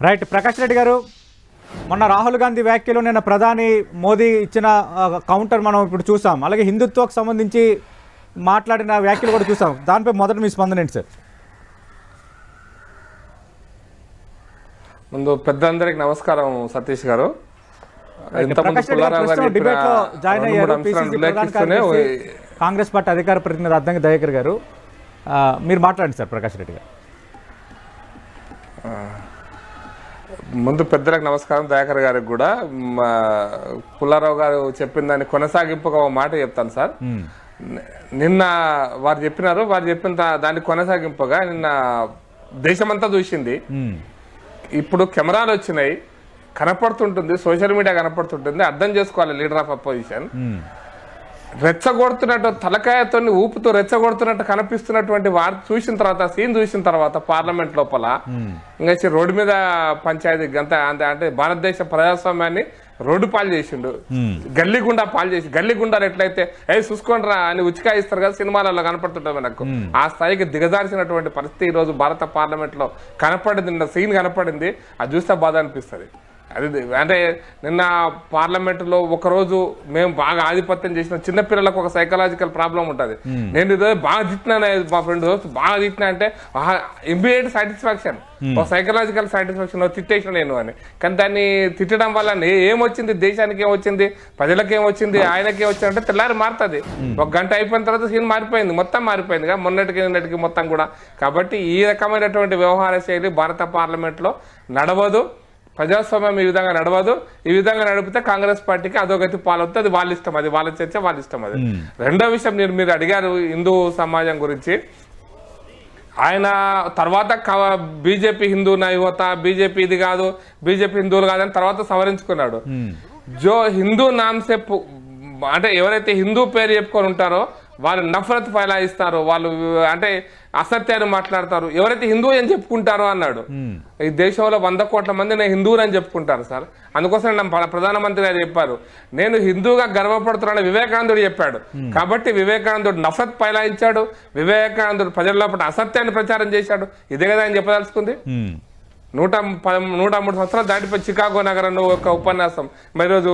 Right. Prakash Reddy గారు, మొన్న రాహుల్ గాంధీ వ్యాఖ్యలు నిన్న ప్రధాని మోదీ ఇచ్చిన కౌంటర్ మనం ఇప్పుడు చూసాం. అలాగే హిందుత్వకు సంబంధించి మాట్లాడిన వ్యాఖ్యలు కూడా చూసాం. దానిపై మొదట మీ స్పందన ఏంటి సార్? ముందు పెద్దందరికి నమస్కారం సతీష్ గారు. కాంగ్రెస్ పార్టీ అధికార ప్రతినిధి అద్దంకి దయాకర్ గారు, మీరు మాట్లాడండి సార్. ప్రకాష్ రెడ్డి గారు. ముందు పెద్దలకు నమస్కారం, దయాకర్ గారికి కూడా. పుల్లారావు గారు చెప్పిన దాన్ని కొనసాగింపుగా ఒక మాట చెప్తాను సార్. నిన్న వారు చెప్పిన దాన్ని కొనసాగింపుగా నిన్న దేశమంతా చూసింది. ఇప్పుడు కెమెరాలు వచ్చినాయి, కనపడుతుంటుంది, సోషల్ మీడియా కనపడుతుంటుంది. అర్థం చేసుకోవాలి లీడర్ ఆఫ్ అపోజిషన్. రెచ్చగొడుతున్నట్టు తలకాయతో ఊపుతూ రెచ్చగొడుతున్నట్టు కనిపిస్తున్నటువంటి వారు చూసిన తర్వాత, సీన్ చూసిన తర్వాత పార్లమెంట్ లోపల ఇంకా రోడ్డు మీద పంచాయతీ అంటే భారతదేశ ప్రజాస్వామ్యాన్ని రోడ్డు పాలు చేసిండు, గల్లీగుండా పాలు చేసి, గల్లీగుండాలు ఎట్లయితే చూసుకోండిరా అని ఉచికాయిస్తారు కదా సినిమాలలో కనపడుతుంటారు మనకు, ఆ స్థాయికి దిగజార్చినటువంటి పరిస్థితి ఈ రోజు భారత పార్లమెంట్ లో కనపడింది. నిన్న సీన్ కనపడింది, అది చూస్తే బాధ అనిపిస్తుంది. అది అంటే నిన్న పార్లమెంటులో ఒకరోజు మేము బాగా ఆధిపత్యం చేసిన చిన్నపిల్లలకు ఒక సైకలాజికల్ ప్రాబ్లం ఉంటుంది. నేను ఈరోజు బాగా తిట్టినా, మా ఫ్రెండ్ బాగా తిట్టినా అంటే ఇమ్మీడియట్ సాటిస్ఫాక్షన్, ఒక సైకలాజికల్ సాటిస్ఫాక్షన్, తిట్టేసిన నేను అని. కానీ దాన్ని తిట్టడం వల్ల ఏమొచ్చింది, దేశానికి ఏమొచ్చింది, ప్రజలకు ఏమొచ్చింది, ఆయనకి ఏమొచ్చింది అంటే తెల్లారి మారుతుంది. ఒక గంట అయిపోయిన తర్వాత సీన్ మారిపోయింది, మొత్తం మారిపోయింది కదా మొన్నటికి నిన్నటికి మొత్తం కూడా. కాబట్టి ఈ రకమైనటువంటి వ్యవహార శైలి భారత పార్లమెంట్ లో నడవదు. ప్రజాస్వామ్యం ఈ విధంగా నడవదు. ఈ విధంగా నడిపితే కాంగ్రెస్ పార్టీకి అధోగతి పాలవుతుంది. అది వాళ్ళ ఇష్టం, అది వాళ్ళ చర్చ, వాళ్ళ ఇష్టం. అది రెండో విషయం, మీరు అడిగారు హిందూ సమాజం గురించి. ఆయన తర్వాత బీజేపీ హిందూ యువత, బీజేపీ ఇది కాదు, బీజేపీ హిందువులు కాదని తర్వాత సవరించుకున్నాడు. జో హిందూ నామ్సే అంటే ఎవరైతే హిందూ పేరు చెప్పుకొని ఉంటారో వాళ్ళు నఫరత్ ఫైలాయిస్తారు, వాళ్ళు అంటే అసత్యాన్ని మాట్లాడతారు. ఎవరైతే హిందూ అని చెప్పుకుంటారో అన్నాడు. ఈ దేశంలో 100 కోట్ల మంది నేను హిందువుని అని చెప్పుకుంటారు సార్. అందుకోసం ప్రధానమంత్రి గారు చెప్పారు, నేను హిందూగా గర్వపడుతున్నాను వివేకానందుడు చెప్పాడు. కాబట్టి వివేకానందుడు నఫరత్ ఫైలాయించాడు, వివేకానందుడు ప్రజల లోపల అసత్యాన్ని ప్రచారం చేశాడు. ఇదే కదా ఆయన చెప్పదలుచుకుంది. 103 సంవత్సరాలు దాటిపోయి చికాగో నగరంలో ఒక ఉపన్యాసం. మరి రోజు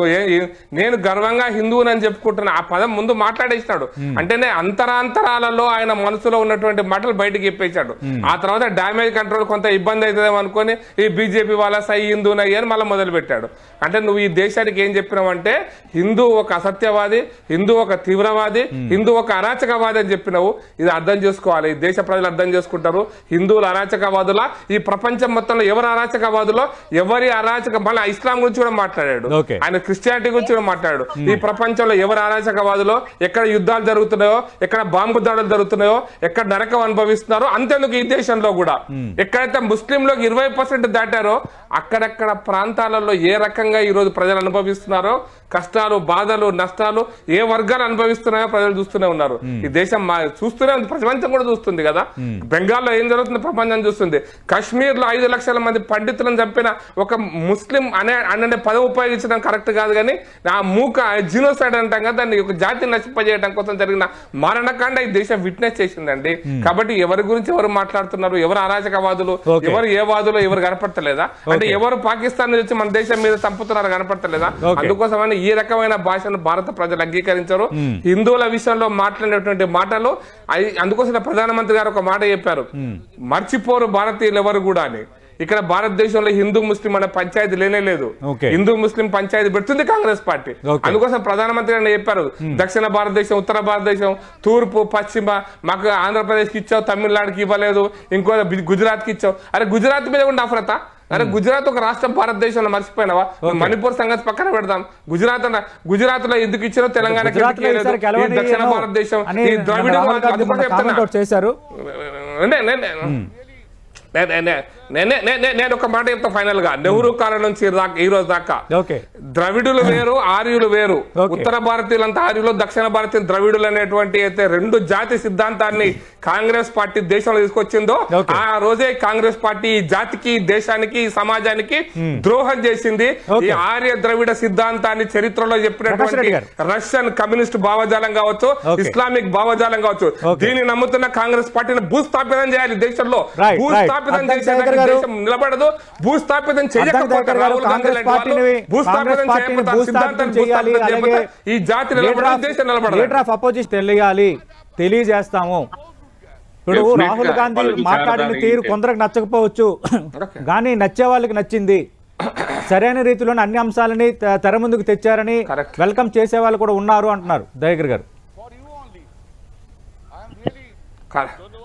నేను గర్వంగా హిందువునని చెప్పుకుంటున్నా, ఆ పదం ముందు మాట్లాడేసినాడు. అంటేనే అంతరాంతరాలలో ఆయన మనసులో ఉన్నటువంటి మాటలు బయటకు చెప్పేశాడు. ఆ తర్వాత డ్యామేజ్ కంట్రోల్ కొంత ఇబ్బంది అవుతుందేమో అనుకుని ఈ బీజేపీ వాళ్ళ సై హిందూనయ్యి అని మళ్ళీ మొదలు పెట్టాడు. అంటే నువ్వు ఈ దేశానికి ఏం చెప్పినావంటే హిందూ ఒక అసత్యవాది, హిందూ ఒక తీవ్రవాది, హిందూ ఒక అరాచకవాది అని చెప్పినావు. ఇది అర్థం చేసుకోవాలి, ఈ దేశ ప్రజలు అర్థం చేసుకుంటారు. హిందువులు అరాచకవాదుల, ఈ ప్రపంచం మొత్తంలో ఎవరు అరాచకవాదులో, ఎవరి అరాచక, మళ్ళీ ఇస్లాం గురించి కూడా మాట్లాడాడు, ఆయన క్రిస్టియానిటీ గురించి కూడా మాట్లాడాడు. ఈ ప్రపంచంలో ఎవరు అరాచకవాదులో, ఎక్కడ యుద్ధాలు జరుగుతున్నాయో, ఎక్కడ బాంబు దాడులు జరుగుతున్నాయో, ఎక్కడ నరకం అనుభవిస్తున్నారో, అంతేందుకు ఈ దేశంలో కూడా ఎక్కడైతే ముస్లింలకు 20% దాటారో అక్కడక్కడ ప్రాంతాలలో ఏ రకంగా ఈ రోజు ప్రజలు అనుభవిస్తున్నారో, కష్టాలు, బాధలు, నష్టాలు ఏ వర్గాలు అనుభవిస్తున్నాయో ప్రజలు చూస్తూనే ఉన్నారు. ఈ దేశం చూస్తూనే ఉంది, ప్రపంచం కూడా చూస్తుంది కదా. బెంగాల్లో ఏం జరుగుతుందో ప్రపంచం చూస్తుంది. కాశ్మీర్ లో 5 లక్షల మంది పండితులను చంపిన ఒక ముస్లిం అనే పదం ఉపయోగించడం కరెక్ట్ కాదు, కానీ ఆ మూక జీనోసైడ్ అంటాం కదా, దాన్ని ఒక జాతిని నశింపజేయడం కోసం జరిగిన మారణకాండ ఈ దేశం విట్నెస్ చేసిందండి. కాబట్టి ఎవరి గురించి ఎవరు మాట్లాడుతున్నారు, ఎవరు అరాచకవాదులు, ఎవరు ఏ వాదులు ఎవరు కనపడతలేదా? అంటే ఎవరు పాకిస్తాన్ నుంచి మన దేశం మీద చంపుతున్నారు కనపడతలేదా? అందుకోసమని ఈ రకమైన భాషను భారత ప్రజలు అంగీకరించారు. హిందువుల విషయంలో మాట్లాడినటువంటి మాటలు అందుకోసం ప్రధానమంత్రి గారు ఒక మాట చెప్పారు, మర్చిపోరు భారతీయులు ఎవరు కూడా అని. ఇక్కడ భారతదేశంలో హిందూ ముస్లిం అనే పంచాయతీ లేనే లేదు. హిందూ ముస్లిం పంచాయతీ పెడుతుంది కాంగ్రెస్ పార్టీ. అందుకోసం ప్రధానమంత్రి గారు చెప్పారు, దక్షిణ భారతదేశం, ఉత్తర భారతదేశం, తూర్పు, పశ్చిమ, మాకు ఆంధ్రప్రదేశ్ కి ఇచ్చావు, తమిళనాడుకి ఇవ్వలేదు, ఇంకో గుజరాత్ కి ఇచ్చావు. అరే గుజరాత్ మీద కూడా నఫరత? అరే గుజరాత్ ఒక రాష్ట్రం భారతదేశంలో మర్చిపోయినావా? మణిపూర్ సంగతి పక్కన పెడదాం. గుజరాత్ లో ఎందుకు ఇచ్చారో తెలంగాణకి దక్షిణ భారతదేశం ఈ ద్రవిడ చేశారు. నేను ఒక మాట చెప్తా ఫైనల్ గా. నెహ్రూ కాలం నుంచి ఈ రోజు దాకా ద్రవిడులు వేరు, ఆర్యులు వేరు. ఉత్తర భారతీయులంతా ఆర్యులు, దక్షిణ భారతీయులు ద్రవిడులు అనేటువంటి అయితే 2 జాతి సిద్ధాంతాన్ని కాంగ్రెస్ పార్టీ దేశంలో తీసుకొచ్చిందో ఆ రోజే కాంగ్రెస్ పార్టీ ఈ జాతికి, దేశానికి, సమాజానికి ద్రోహం చేసింది. ఈ ఆర్య ద్రవిడ సిద్ధాంతాన్ని చరిత్రలో చెప్పినటువంటి రష్యన్ కమ్యూనిస్ట్ భావజాలం కావచ్చు, ఇస్లామిక్ భావజాలం కావచ్చు, దీన్ని నమ్ముతున్న కాంగ్రెస్ పార్టీని భూస్థాపితం చేయాలి దేశంలో. భూస్థాపితం చేసే దేశం నిలబడదు, భూస్థాపితం చేయకపోతే రాహుల్ గాంధీ లాంటి వాళ్ళు భూస్థాపితం చేయకపోతే సిద్ధాంతాన్ని భూస్థాపితం చేయకపోతే ఈ జాతి నిలబడదు, దేశం నిలబడదు. లీడర్ ఆఫ్ అపోజిషన్ తెలియజేస్తాము. ఇప్పుడు రాహుల్ గాంధీ మాట్లాడిన తీరు కొందరికి నచ్చకపోవచ్చు, కానీ నచ్చే వాళ్ళకి నచ్చింది. సరైన రీతిలోనే అన్ని అంశాలని తెర ముందుకు తెచ్చారని వెల్కమ్ చేసే వాళ్ళు కూడా ఉన్నారు అంటున్నారు దయాకర్ గారు.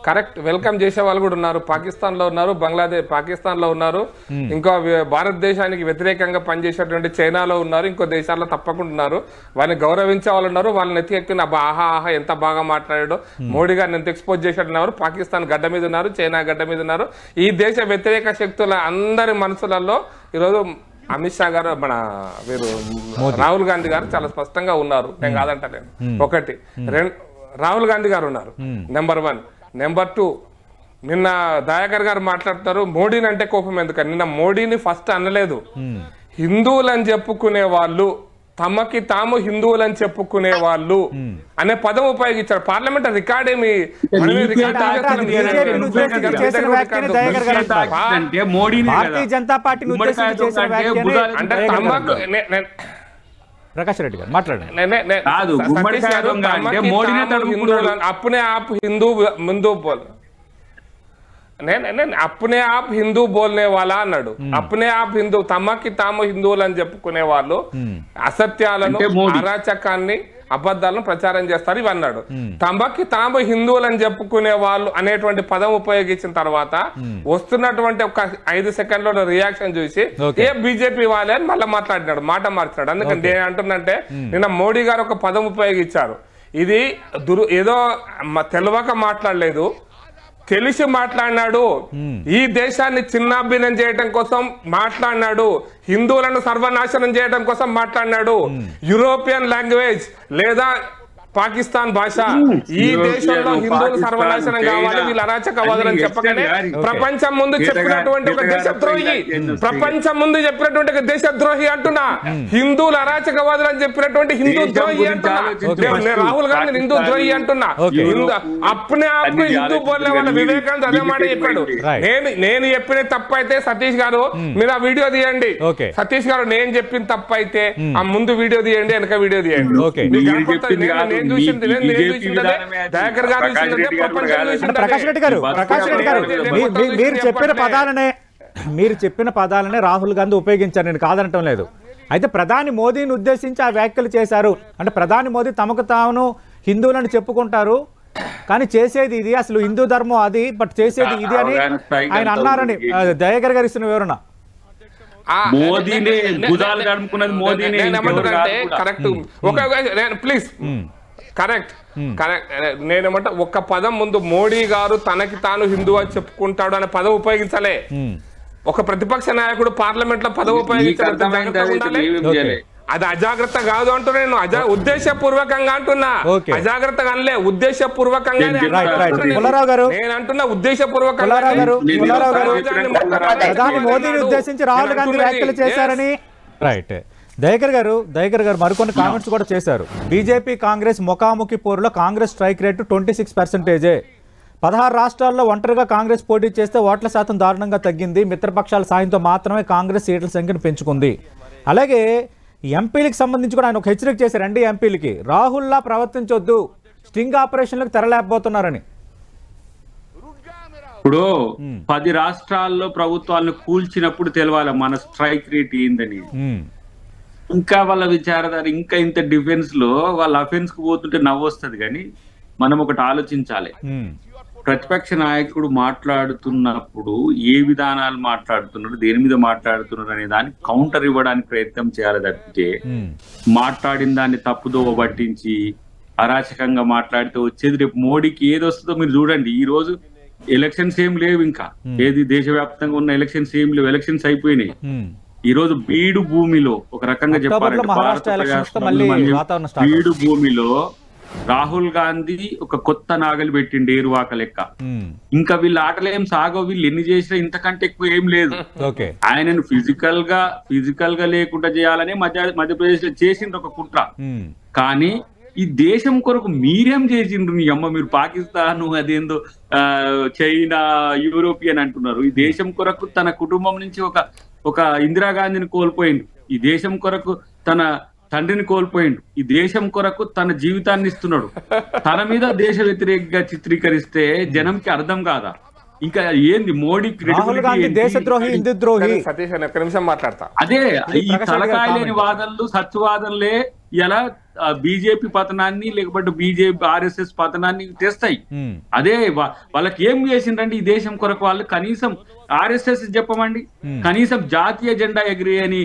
కరెక్ట్, వెల్కమ్ చేసే వాళ్ళు కూడా ఉన్నారు. పాకిస్తాన్ లో ఉన్నారు, పాకిస్తాన్ లో ఉన్నారు, ఇంకా భారతదేశానికి వ్యతిరేకంగా పనిచేసేటువంటి చైనాలో ఉన్నారు, ఇంకో దేశాల్లో తప్పకుండా ఉన్నారు. వాళ్ళని గౌరవించే వాళ్ళు ఉన్నారు. వాళ్ళని ఎత్తికెక్కిన ఆహా ఆహా ఎంత బాగా మాట్లాడాడో, మోడీ గారిని ఎంత ఎక్స్పోజ్ చేశాడు. పాకిస్తాన్ గడ్డ మీద ఉన్నారు, చైనా గడ్డ మీద ఉన్నారు. ఈ దేశ వ్యతిరేక శక్తుల అందరి మనసులలో ఈరోజు అమిత్ షా గారు, మన వీరు రాహుల్ గాంధీ గారు చాలా స్పష్టంగా ఉన్నారు. నేను కాదంటలేను. ఒకటి రాహుల్ గాంధీ గారు ఉన్నారు, నెంబర్ 1. నెంబర్ 2, నిన్న దయాకర్ గారు మాట్లాడతారు మోడీని అంటే కోపం ఎందుకని. నిన్న మోడీని ఫస్ట్ అనలేదు. హిందువులని చెప్పుకునే వాళ్ళు, తమకి తాము హిందువులని చెప్పుకునే వాళ్ళు అనే పదం ఉపయోగించారు. పార్లమెంట్ రికార్డ్ ఏమి భారతీయ జనతా పార్టీ అంటే తంబాకు. ప్రకాష్ రెడ్డి గారు మాట్లాడండి. अपने आप हिंदू बोल अपने आप हिंदू बोलने वाला అన్నాడు. अपने आप हिंदू, తమకి తాము హిందువులు అని చెప్పుకునే వాళ్ళు అసత్యాలను, అరాచకాన్ని, అబద్ధాలను ప్రచారం చేస్తారు ఇవి అన్నాడు. తమకి తాము హిందువులు అని చెప్పుకునే వాళ్ళు అనేటువంటి పదం ఉపయోగించిన తర్వాత వస్తున్నటువంటి ఒక 5 సెకండ్ల రియాక్షన్ చూసి ఏ బీజేపీ వాళ్ళే అని మళ్ళీ మాట్లాడినాడు, మాట మార్చినాడు. అందుకని నేను అంటున్నంటే నిన్న మోడీ గారు ఒక పదం ఉపయోగించారు. ఇది ఏదో తెలియక మాట్లాడలేదు, తెలిసి మాట్లాడినాడు. ఈ దేశాన్ని చిన్నాభిన్నం చేయడం కోసం మాట్లాడినాడు, హిందువులను సర్వనాశనం చేయడం కోసం మాట్లాడినాడు. యూరోపియన్ లాంగ్వేజ్ లేదా పాకిస్తాన్ భాష, ఈ దేశంలో హిందువులు సర్వనాశనం కావాలి, వీళ్ళు అరాచకవాదులని చెప్పగానే ప్రపంచం ముందు చెప్పినటువంటి ఒక దేశద్రోహి, ప్రపంచం ముందు చెప్పినటువంటి ఒక దేశద్రోహి అంటున్నా. హిందువులు అరాచకవాదులు అని చెప్పినటువంటి హిందూ ద్రోహి అంటున్నా. రాహుల్ గాంధీ హిందూ ద్రోహి అంటున్నా. అప్పుడే అప్పుడు హిందూ బోలే వాళ్ళ వివేకానంద అదే మాట చెప్పాడు. నేను చెప్పిన తప్పు అయితే సతీష్ గారు మీరు ఆ వీడియో తీయండి. సతీష్ గారు నేను చెప్పిన తప్పు అయితే ఆ ముందు వీడియో తీయండి, వెనక వీడియో తీయండి. ప్రకాష్ రెడ్డి గారు మీరు చెప్పిన పదాలనే రాహుల్ గాంధీ ఉపయోగించారు, నేను కాదనటం లేదు. అయితే ప్రధాని మోదీని ఉద్దేశించి ఆ వ్యాఖ్యలు చేశారు. అంటే ప్రధాని మోదీ తమకు తాను హిందువులను చెప్పుకుంటారు, కానీ చేసేది ఇది, అసలు హిందూ ధర్మం అది, బట్ చేసేది ఇది అని ఆయన అన్నారని దయాకర్ గారు ఇస్తున్న వివరణ. ప్లీజ్ కరెక్ట్ నేనేమంటా ఒక్క పదం ముందు మోడీ గారు తనకి తాను హిందూ అని చెప్పుకుంటాడు అనే పదం ఉపయోగించాలే. ఒక ప్రతిపక్ష నాయకుడు పార్లమెంట్ లో పదం ఉపయోగించాలి. అది అజాగ్రత్త కాదు అంటూ నేను ఉద్దేశపూర్వకంగా అంటున్నా, అజాగ్రత్తగా అనలే, ఉద్దేశపూర్వకంగా నేను అంటున్నా. ఉద్దేశపూర్వకంగా ప్రధాని మోదీని ఉద్దేశించి రాహుల్ గాంధీ వ్యాఖ్యలు చేశారని. రైట్, దయాకర్ గారు మరికొన్ని కామెంట్స్ కూడా చేశారు. బీజేపీ కాంగ్రెస్ ముఖాముఖి పోరులో కాంగ్రెస్ స్ట్రైక్ రేటు 26%. 16 రాష్ట్రాల్లో ఒంటరిగా కాంగ్రెస్ పోటీ చేస్తే ఓట్ల శాతం దారుణంగా తగ్గింది. మిత్రపక్షాల సాయంతో మాత్రమే కాంగ్రెస్ సీట్ల సంఖ్యను పెంచుకుంది. అలాగే ఎంపీలకు సంబంధించి కూడా ఆయన ఒక హెచ్చరిక చేశారు. అండి ఎంపీలకి రాహుల్లా ప్రవర్తించొద్దు, స్టింగ్ ఆపరేషన్లకు తెరలేకపోతున్నారని. ఇప్పుడు 10 రాష్ట్రాల్లో ప్రభుత్వాలను కూల్చినప్పుడు తెలవాలి మన స్ట్రైక్ రేట్ ఏందని. ఇంకా వాళ్ళ విచారధార ఇంకా ఇంత డిఫెన్స్ లో వాళ్ళ అఫెన్స్ కు పోతుంటే నవ్వు వస్తుంది. కానీ మనం ఒకటి ఆలోచించాలి, ప్రతిపక్ష నాయకుడు మాట్లాడుతున్నప్పుడు ఏ విధానాలు మాట్లాడుతున్నాడు, దేని మీద మాట్లాడుతున్నాడు అనే దానికి కౌంటర్ ఇవ్వడానికి ప్రయత్నం చేయాలి తప్పితే మాట్లాడిన దాన్ని తప్పుదోవ పట్టించి అరాచకంగా మాట్లాడితే వచ్చేది రేపు మోడీకి ఏది వస్తుందో మీరు చూడండి. ఈ రోజు ఎలక్షన్స్ ఏం లేవు, ఇంకా ఏది దేశవ్యాప్తంగా ఉన్న ఎలక్షన్స్ ఏం లేవు, ఎలక్షన్స్ అయిపోయినాయి. ఈ రోజు బీడు భూమిలో ఒక రకంగా చెప్పాలంటే బీడు భూమిలో రాహుల్ గాంధీ ఒక కొత్త నాగలి పెట్టిండు, ఏరువాక లెక్క. ఇంకా వీళ్ళ ఆటలేం సాగో, వీళ్ళు ఎన్ని చేసినా ఇంతకంటే ఎక్కువ ఏం లేదు. ఆయనను ఫిజికల్ గా లేకుండా చేయాలని మధ్యప్రదేశ్ లో చేసింది ఒక కుట్ర. కానీ ఈ దేశం కొరకు మీరేం చేసిండ్రు నీ అమ్మ? మీరు పాకిస్తాన్ అదేందో చైనా యూరోపియన్ అంటున్నారు. ఈ దేశం కొరకు తన కుటుంబం నుంచి ఒక ఇందిరాగాంధీని కోల్పోయిండు. ఈ దేశం కొరకు తన తండ్రిని కోల్పోయిండు. ఈ దేశం కొరకు తన జీవితాన్ని ఇస్తున్నాడు. తన మీద దేశ వ్యతిరేకంగా చిత్రీకరిస్తే జనంకి అర్థం కాదా? ఇంకా ఏంది మోడీ రాహుల్ గాంధీ దేశద్రోహి, హిందూ ద్రోహి. సతీష్ అని ఒక్క నిమిషం మాట్లాడతా. అదే ఈ తలకాయ లేని వాదనలు, సత్యవాదనలే ఇలా బీజేపీ పతనాన్ని లేకపోతే బీజేపీ ఆర్ఎస్ఎస్ పతనాన్ని తెస్తాయి. అదే వాళ్ళకి ఏం చేసిండ్రండి ఈ దేశం కొరకు? వాళ్ళు కనీసం ఆర్ఎస్ఎస్ చెప్పమండి, కనీసం జాతీయ జెండా ఎగిరి అని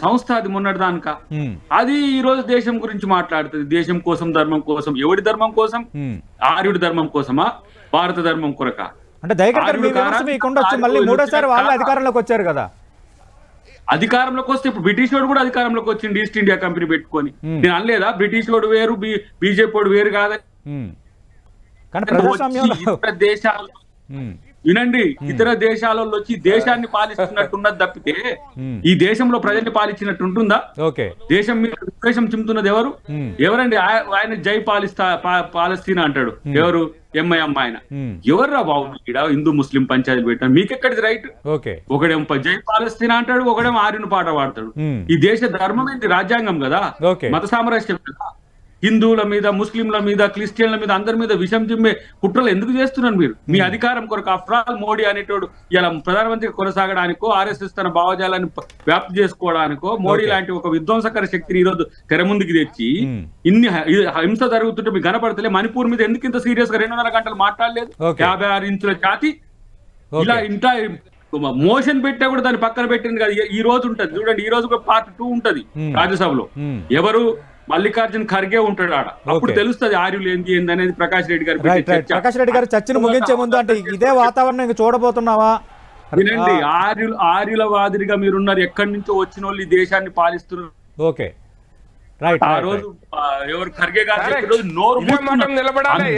సంస్థ అది మొన్నటి దానిక అది ఈ రోజు దేశం గురించి మాట్లాడుతుంది. దేశం కోసం, ధర్మం కోసం. ఎవడి ధర్మం కోసం? ఆర్యుడి ధర్మం కోసమా, భారత ధర్మం కొరక? అంటే దయగర్ మీకుండా వచ్చి మళ్ళీ మూడోసారి వాళ్ళు అధికారంలోకి వచ్చారు కదా. అధికారంలోకి వస్తే ఇప్పుడు బ్రిటిష్ వాడు కూడా అధికారంలోకి వచ్చింది ఈస్ట్ ఇండియా కంపెనీ పెట్టుకొని. నేను అనలేదా బ్రిటిష్ వాడు వేరు, బీజేపీ వాడు వేరు కాదని? ఇతర దేశాలు వినండి, ఇతర దేశాలలో వచ్చి దేశాన్ని పాలిస్తున్నట్టున్నది తప్పితే ఈ దేశంలో ప్రజల్ని పాలించినట్టు ఉంటుందా? దేశం మీద విద్వేషం చిమ్ముతున్నది ఎవరు? ఎవరండి? ఆయన జై పాలస్తీనా అంటాడు. ఎవరు? ఎంఐఎం ఆయన. ఎవర్రా బాబు ఇక్కడ హిందూ ముస్లిం పంచాయతీ పెట్టారు? మీకెక్కడిది రైట్? ఒకడేమో జై పాలస్తీనా అంటాడు, ఒకడేమో ఆర్యుని పాట పాడతాడు. ఈ దేశ ధర్మం ఏంటి? రాజ్యాంగం కదా, మత సామరస్యం కదా. హిందువుల మీద, ముస్లింల మీద, క్రిస్టియన్ల మీద, అందరి మీద విషం చిమ్మే కుట్రలు ఎందుకు చేస్తున్నారు మీరు? మీ అధికారం కొరకు. ఆఫ్టర్ ఆల్ మోడీ అనేటోడు ఇలా ప్రధానమంత్రి కొనసాగడానికో, ఆర్ఎస్ఎస్ తన భావజాలాన్ని వ్యాప్తి చేసుకోవడానికో, మోడీ లాంటి ఒక విధ్వంసకర శక్తిని ఈ రోజు తెర ముందుకు తెచ్చి ఇన్ని హింస జరుగుతుంటే మీకు కనపడతలే? మణిపూర్ మీద ఎందుకు ఇంత సీరియస్ గా 200 గంటలు మాట్లాడలేదు? 56 ఇంచుల జాతి ఇలా ఇంత మోషన్ పెట్టా కూడా దాన్ని పక్కన పెట్టింది కదా. ఈ రోజు ఉంటది చూడండి, ఈ రోజు పార్ట్ 2 ఉంటది రాజ్యసభలో. ఎవరు? మల్లికార్జున్ ఖర్గే ఉంటాడు ఆడ. అప్పుడు తెలుస్తుంది ఆర్యులు ఏంది అనేది. ప్రకాష్ రెడ్డి గారు చర్చను ముగించే ముందు అంటే ఇదే వాతావరణం చూడబోతున్నావా? వినండి, ఆర్యుల వాదిరిగా మీరున్నారు. ఎక్కడి నుంచో వచ్చిన వాళ్ళు ఈ దేశాన్ని పాలిస్తున్నారు. ఆ రోజు ఎవరు ఖర్గే గారు నోరు నిలబడాలి.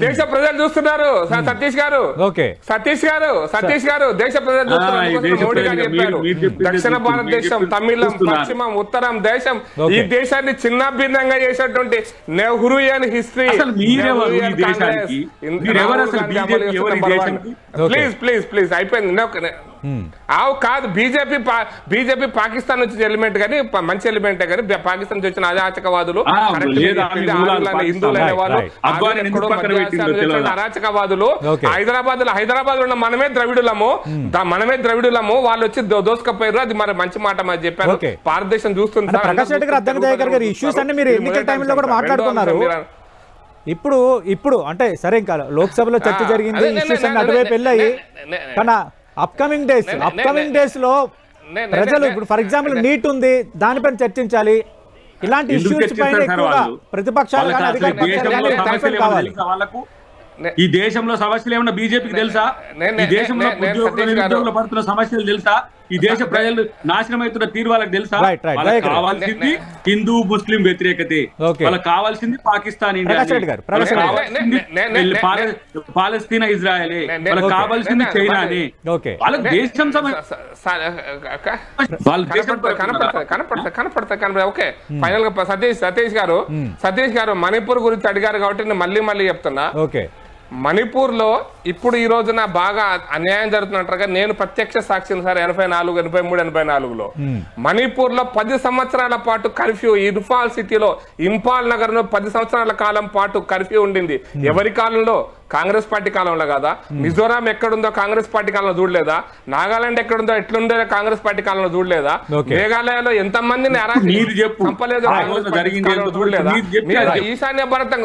దేశ ప్రజలు చూస్తున్నారు. సతీష్ గారు దేశ ప్రజలు చూస్తున్నారు. దక్షిణ భారతదేశం, తమిళం, పశ్చిమం, ఉత్తరం దేశం, ఈ దేశాన్ని చిన్న భిన్నంగా చేసేటువంటి నెహ్రూయన్ హిస్టరీ. ప్లీజ్ అయిపోయింది. కాదు, బీజేపీ పాకిస్తాన్ నుంచి ఎలిమెంట్ కానీ మంచి ఎలిమెంటే కానీ పాకిస్తాన్ నుంచి వచ్చిన అరాచకవాదులు, హిందువులైన వాళ్ళు, అరాచకవాదులు. హైదరాబాద్ ఉన్న మనమే ద్రవిడులము, వాళ్ళు వచ్చి దోసుకపోయారు. అది మరి మంచి మాట మరి చెప్పారు. భారతదేశం చూస్తుంది. ఇష్యూస్ అన్ని మీరు ఎన్నికల టైంలో కూడా మాట్లాడుతున్నారు. ఇప్పుడు అంటే సరే, ఇంకా లోక్సభలో చర్చ జరిగింది, ఇష్యూస్ అన్ని అటువైపు వెళ్ళాయి. కానీ అప్కమింగ్ డేస్ లో ప్రజలు ఇప్పుడు ఫర్ ఎగ్జాంపుల్ నీట్ ఉంది, దానిపైన చర్చించాలి. ఇలాంటి ఇష్యూస్ పైన ఎక్కువగా ప్రతిపక్షాలు కావాలి. ఈ దేశంలో సమస్యలు ఏమన్నా బీజేపీకి తెలుసా? ఈ దేశంలో ఉద్యోగులు పడుతున్న సమస్యలు తెలుసా? ఈ దేశ ప్రజలు నాశనం అవుతున్న తీరు వాళ్ళకి తెలుసా? వాళ్ళకి కావాల్సింది హిందూ ముస్లిం వ్యతిరేకతే, వాళ్ళకి కావాల్సింది పాకిస్తాన్ ఇండియా, పాలస్తీనా ఇజ్రాయలే, వాళ్ళకి కావాల్సింది చైనానే. వాళ్ళకి దేశం కనపడతాయి. ఓకే, ఫైనల్ గా సతీష్ గారు మణిపూర్ గురించి అడిగారు కాబట్టి నేను మళ్ళీ చెప్తున్నా. మణిపూర్ లో ఇప్పుడు ఈ రోజున బాగా అన్యాయం జరుగుతున్నట్టుగా నేను ప్రత్యక్ష సాక్షిని సార్. 84, 83, 84లో మణిపూర్ లో 10 సంవత్సరాల పాటు కర్ఫ్యూ. ఇంఫాల్ సిటీలో, ఇంఫాల్ నగర్ లో 10 సంవత్సరాల కాలం పాటు కర్ఫ్యూ ఉండింది. ఎవరి కాలంలో? కాంగ్రెస్ పార్టీ కాలంలో కదా. మిజోరాం ఎక్కడుందో కాంగ్రెస్ పార్టీ కాలంలో చూడలేదా? నాగాలాండ్ ఎక్కడుందో ఎట్లుందో కాంగ్రెస్ పార్టీ కాలంలో చూడలేదా? మేఘాలయలో ఎంత మందిని చంపలేదు చూడలేదా? ఈశాన్య భారతం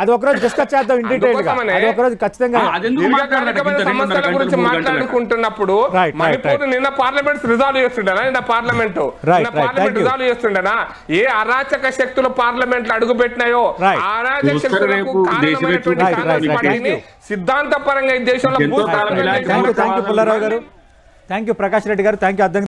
అది ఒకరోజు డిస్కస్ చేద్దాం ఇన్ డీటెయిల్ గా. అది ఒకరోజు ఖచ్చితంగా సమస్యల గురించి మాట్లాడుకుంటున్నప్పుడు మణిపూర్ నిన్న పార్లమెంట్ రిజాల్వ్ చేస్తుండేనా? ఏ అరాచక శక్తులు పార్లమెంట్ లో అడుగు పెట్టినాయో అరాచక శక్తులకు కారణమైనటువంటి సిద్ధాంతపరంగా ఈ దేశంలో. థ్యాంక్ యూ పుల్లారావు గారు, థ్యాంక్ యూ ప్రకాష్ రెడ్డి గారు, థ్యాంక్ యూ.